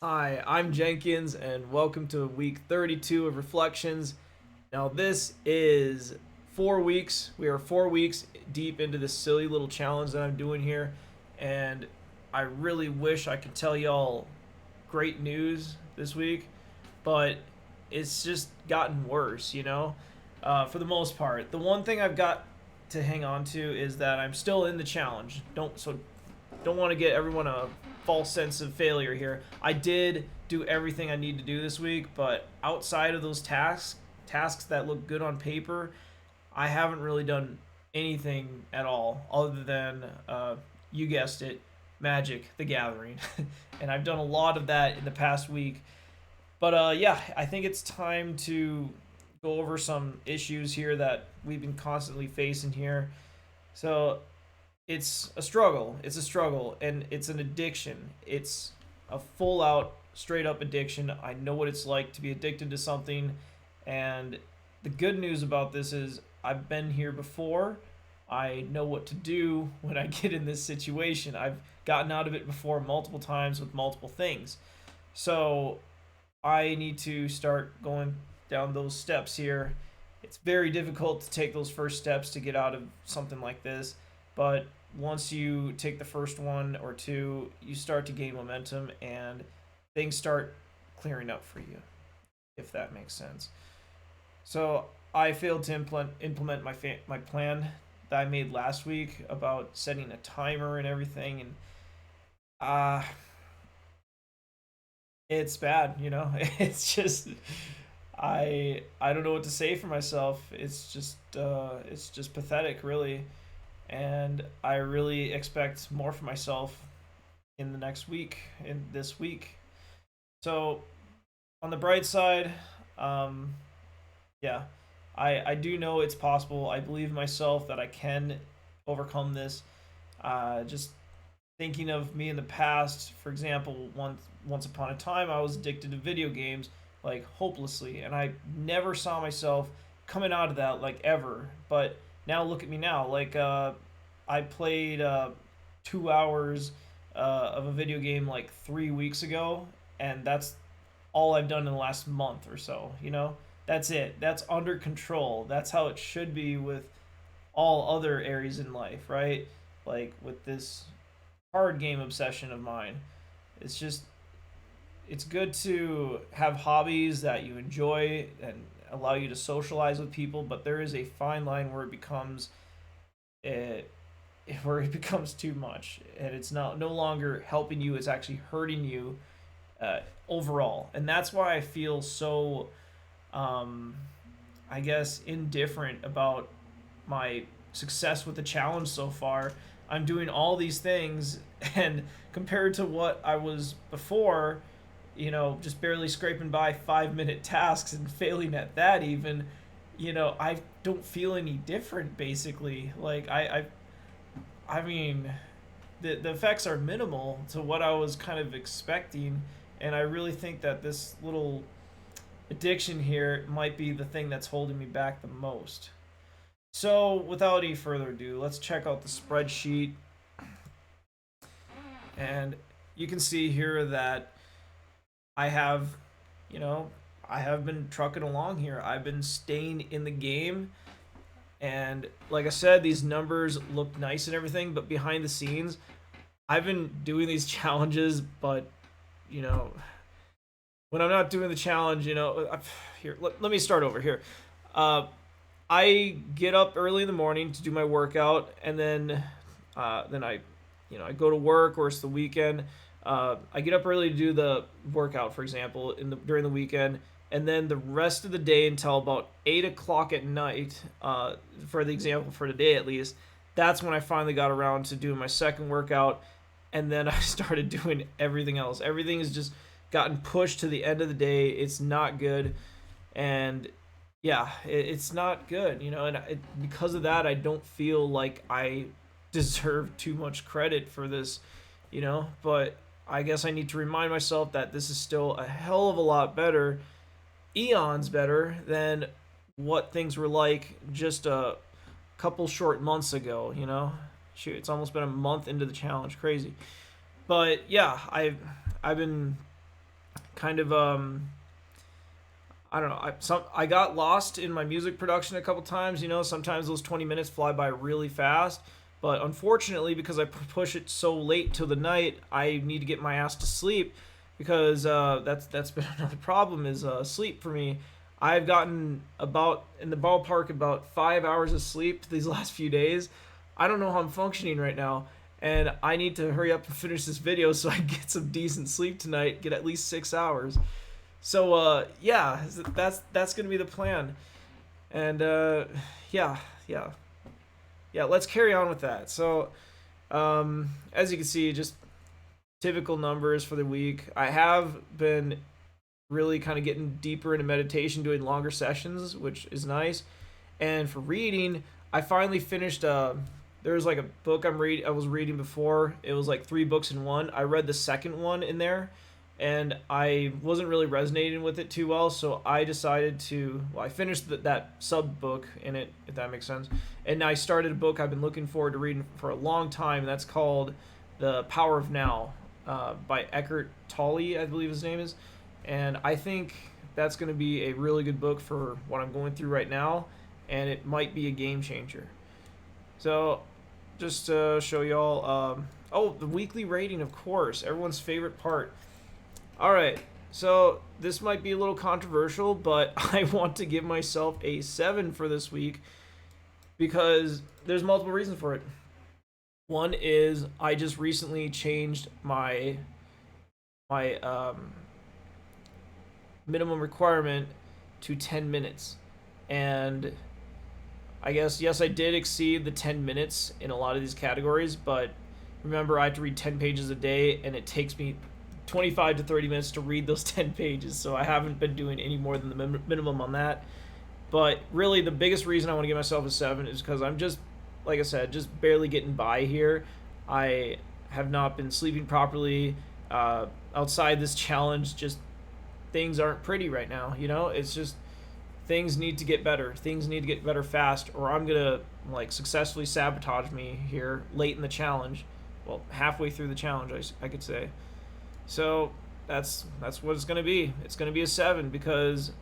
Hi, I'm Jenkins, and welcome to week 32 of Reflections. Now, this is 4 weeks. We are 4 weeks deep into this silly little challenge that I'm doing here, and I really wish I could tell y'all great news this week, but it's just gotten worse, for the most part. The one thing I've got to hang on to is that I'm still in the challenge. Don't want to get everyone a false sense of failure here. I did do everything I need to do this week, but outside of those tasks that look good on paper, I haven't really done anything at all other than you guessed it, Magic: The Gathering, and I've done a lot of that in the past week. But yeah, I think it's time to go over some issues here that we've been constantly facing here. So it's a struggle. It's a struggle, and it's an addiction. It's a full out, straight up addiction. I know what it's like to be addicted to something, and the good news about this is I've been here before. I know what to do when I get in this situation. I've gotten out of it before multiple times with multiple things. So I need to start going down those steps here. It's very difficult to take those first steps to get out of something like this, but once you take the first one or two, you start to gain momentum and things start clearing up for you, if that makes sense. So I failed to implement my plan that I made last week about setting a timer and everything, and uh it's bad. It's just I don't know what to say for myself. It's just pathetic, really, and I really expect more for myself in the next week, in this week. So on the bright side, um, yeah, I do know it's possible. I believe in myself that I can overcome this. Just thinking of me in the past, for example, once upon a time, I was addicted to video games like hopelessly, and I never saw myself coming out of that like ever. But now look at me now. Like I played 2 hours of a video game like 3 weeks ago, and that's all I've done in the last month or so. That's it. That's under control. That's how it should be with all other areas in life, right? Like with this card game obsession of mine. It's just it's good to have hobbies that you enjoy and allow you to socialize with people, but there is a fine line where it where it becomes too much, and it's not no longer helping you, it's actually hurting you overall. And that's why I feel so um, I guess indifferent about my success with the challenge so far. I'm doing all these things, and compared to what I was before, just barely scraping by 5-minute tasks and failing at that, even, I don't feel any different basically. Like, I mean, the effects are minimal to what I was kind of expecting, and I really think that this little addiction here might be the thing that's holding me back the most. So, without any further ado, let's check out the spreadsheet. And you can see here that I have, you know, I have been trucking along here. I've been staying in the game. And like I said, these numbers look nice and everything, but behind the scenes, I've been doing these challenges, but, you know, when I'm not doing the challenge, here, let me start over here. Uh, I get up early in the morning to do my workout, and then I go to work, or it's the weekend. I get up early to do the workout, for example, during the weekend, and then the rest of the day until about 8 o'clock at night. For the example for today, at least, that's when I finally got around to doing my second workout, and then I started doing everything else. Everything has just gotten pushed to the end of the day. It's not good, and yeah, it's not good, and because of that, I don't feel like I deserve too much credit for this. But I guess I need to remind myself that this is still a hell of a lot better, eons better than what things were like just a couple short months ago. Shoot, it's almost been a month into the challenge. Crazy. But yeah, I've been kind of I don't know. I got lost in my music production a couple times. You know, sometimes those 20 minutes fly by really fast. But unfortunately, because I push it so late till the night, I need to get my ass to sleep because that's been another problem is sleep for me. I've gotten about in the ballpark about 5 hours of sleep these last few days. I don't know how I'm functioning right now, and I need to hurry up and finish this video so I can get some decent sleep tonight. Get at least 6 hours. So yeah, that's gonna be the plan, and yeah, yeah, yeah. Let's carry on with that. So as you can see, just typical numbers for the week. I have been really kind of getting deeper into meditation, doing longer sessions, which is nice. And for reading, I finally finished. There was like a book I was reading before. It was like three books in one. I read the second one in there, and I wasn't really resonating with it too well. So I decided to. Well, I finished that sub book in it, if that makes sense. And I started a book I've been looking forward to reading for a long time. And that's called The Power of Now, by Eckhart Tolle, I believe his name is. And I think that's going to be a really good book for what I'm going through right now, and it might be a game changer. So, just to show y'all, oh, the weekly rating, of course, everyone's favorite part. All right, so this might be a little controversial, but I want to give myself a 7 for this week because there's multiple reasons for it. One is I just recently changed my minimum requirement to 10 minutes. And I guess, yes, I did exceed the 10 minutes in a lot of these categories, but remember, I have to read 10 pages a day, and it takes me 25 to 30 minutes to read those 10 pages, so I haven't been doing any more than the minimum on that. But really, the biggest reason I want to give myself a 7 is because I'm just, like I said, just barely getting by here. I have not been sleeping properly. Outside this challenge, just things aren't pretty right now. You know, it's just things need to get better. Things need to get better fast, or I'm gonna like successfully sabotage me here late in the challenge. Well, halfway through the challenge, I could say. So that's what it's gonna be. It's gonna be a 7 because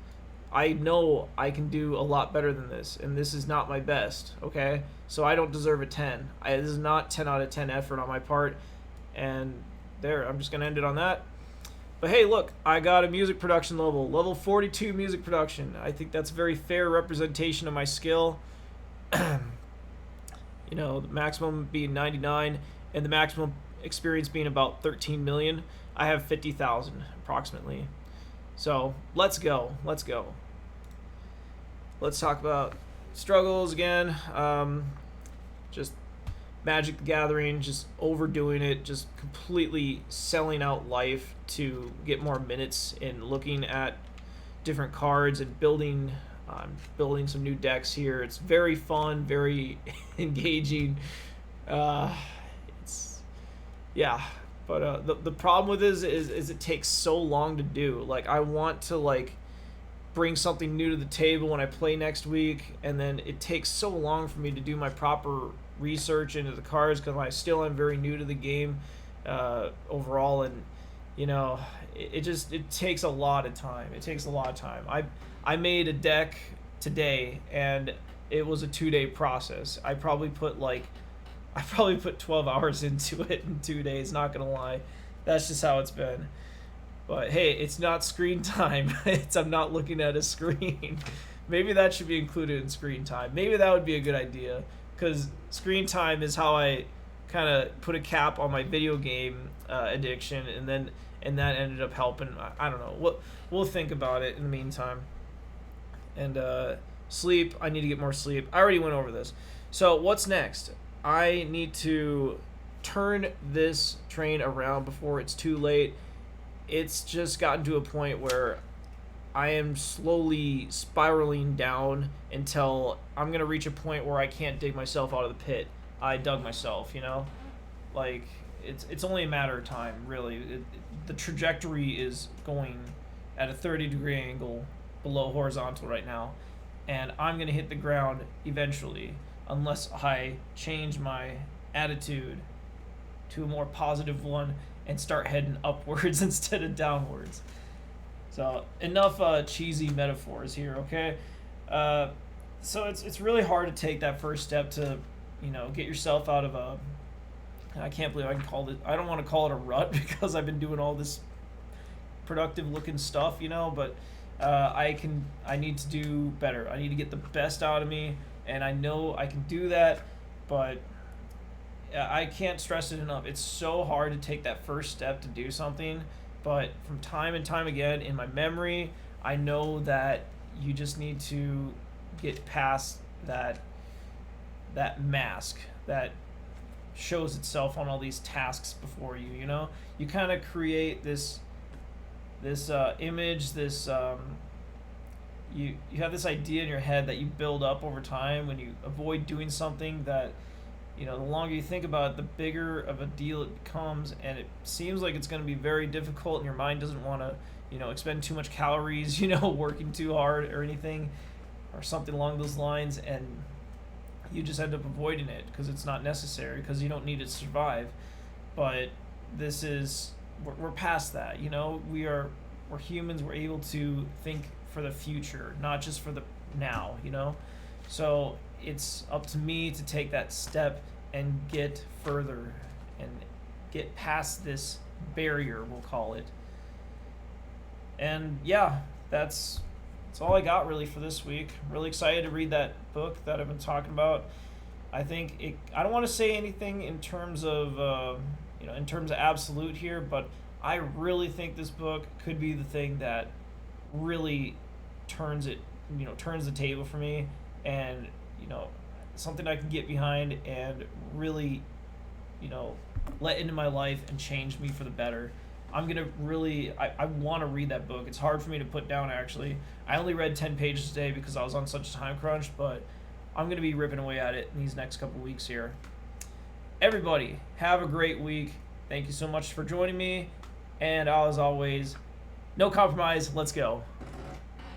I know I can do a lot better than this, and this is not my best. Okay, so I don't deserve a 10. This is not 10 out of 10 effort on my part, and there, I'm just gonna end it on that. But hey, look, I got a music production level 42 music production. I think that's a very fair representation of my skill. You know, the maximum being 99 and the maximum experience being about 13 million. I have 50,000 approximately. So let's go. Let's talk about struggles again. Just Magic the Gathering, just overdoing it, just completely selling out life to get more minutes and looking at different cards and building some new decks here. It's very fun, very engaging. It's yeah, but the problem with it is it takes so long to do. Like I want to like bring something new to the table when I play next week, and then it takes so long for me to do my proper research into the cards because I still am very new to the game overall, and you know it takes a lot of time. I made a deck today, and it was a 2-day process. I probably put 12 hours into it in 2 days, not gonna lie. That's just how it's been. But hey, it's not screen time. I'm not looking at a screen. Maybe that should be included in screen time. Maybe that would be a good idea, because screen time is how I kind of put a cap on my video game addiction, and that ended up helping. I don't know. We'll think about it in the meantime. And sleep. I need to get more sleep. I already went over this. So what's next? I need to turn this train around before it's too late. It's just gotten to a point where I am slowly spiraling down until I'm going to reach a point where I can't dig myself out of the pit. I dug myself, you know? Like, it's only a matter of time, really. The trajectory is going at a 30-degree angle below horizontal right now, and I'm going to hit the ground eventually unless I change my attitude to a more positive one and start heading upwards instead of downwards. So enough cheesy metaphors here, okay? Uh, so it's really hard to take that first step to, get yourself out of a. I can't believe I can call it. I don't want to call it a rut because I've been doing all this productive looking stuff, but I need to do better. I need to get the best out of me, and I know I can do that, but I can't stress it enough. It's so hard to take that first step to do something, but from time and time again in my memory, I know that you just need to get past that mask that shows itself on all these tasks before you. You kind of create this image, this you have this idea in your head that you build up over time when you avoid doing something that the longer you think about it, the bigger of a deal it becomes, and it seems like it's going to be very difficult, and your mind doesn't want to expend too much calories working too hard or anything or something along those lines, and you just end up avoiding it because it's not necessary, because you don't need it to survive. But this is we're past that. We're humans. We're able to think for the future, not just for the now. So it's up to me to take that step and get further and get past this barrier, we'll call it. And yeah, that's all I got really for this week. I'm really excited to read that book that I've been talking about. I think I don't want to say anything in terms of in terms of absolute here, but I really think this book could be the thing that really turns the table for me, and something I can get behind and really let into my life and change me for the better. I'm gonna really I want to read that book. It's hard for me to put down, actually. I only read 10 pages today because I was on such a time crunch, but I'm gonna be ripping away at it in these next couple weeks here. Everybody, have a great week. Thank you so much for joining me, and as always, no compromise. Let's go.